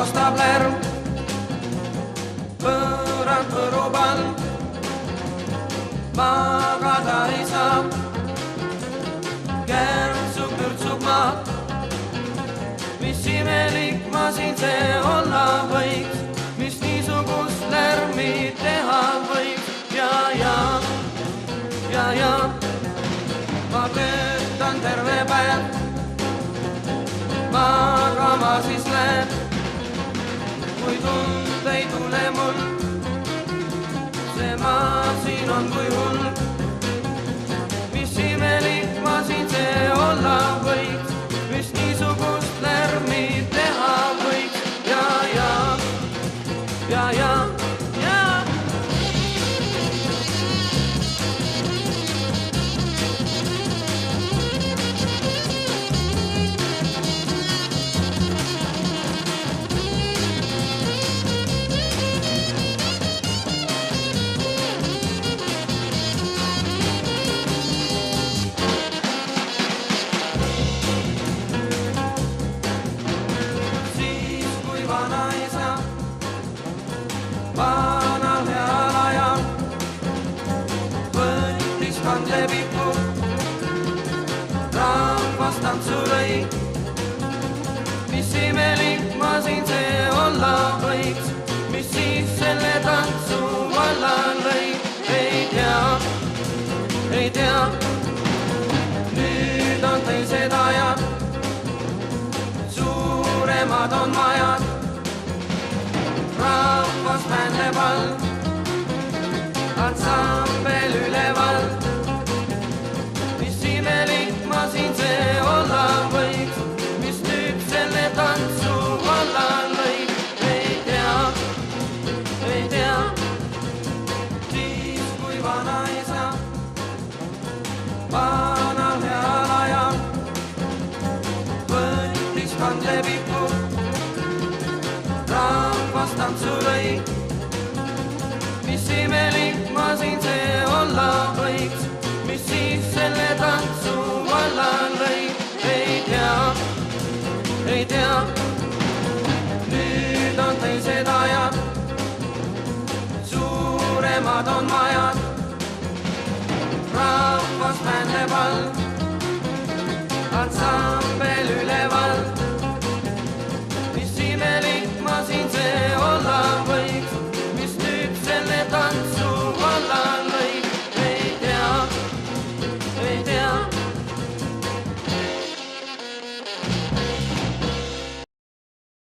kostab lärm, põrand põrub all, magada ei saa. Kärtsub, pürtsub maa, mis imelik masin see olla võiks, mis niisugust lärmi teha võiks. Ja ma töötan terve päev, magama siis lähen, kui tund ei tule mul, see masin on kui hull. Mis imelik masin see olla võiks, mis niisugust lärmi teha võiks. Ja vanal heal ajal võttis kandlepiku, rahvast tantsu lõi. Mis imelik masin see olla võiks, mis siis selle tantsu valla lõi. Ei tea, nüüd on teised ajad, suuremad on majad, rahvas mändleb all, ansambel üleval. Mis imelik masin see olla võiks, mis nüüd selle tantsu valla lõi. Ei tea, siis kui vanaisa vanal heal ajal võttis kandlepiku, rahvast tantsu lõi. Mis imelik masin see olla võiks, mis siis selle tantsu valla lõi. Ei tea, nüüd on teised ajad, suuremad on majad, rahvas mändleb all.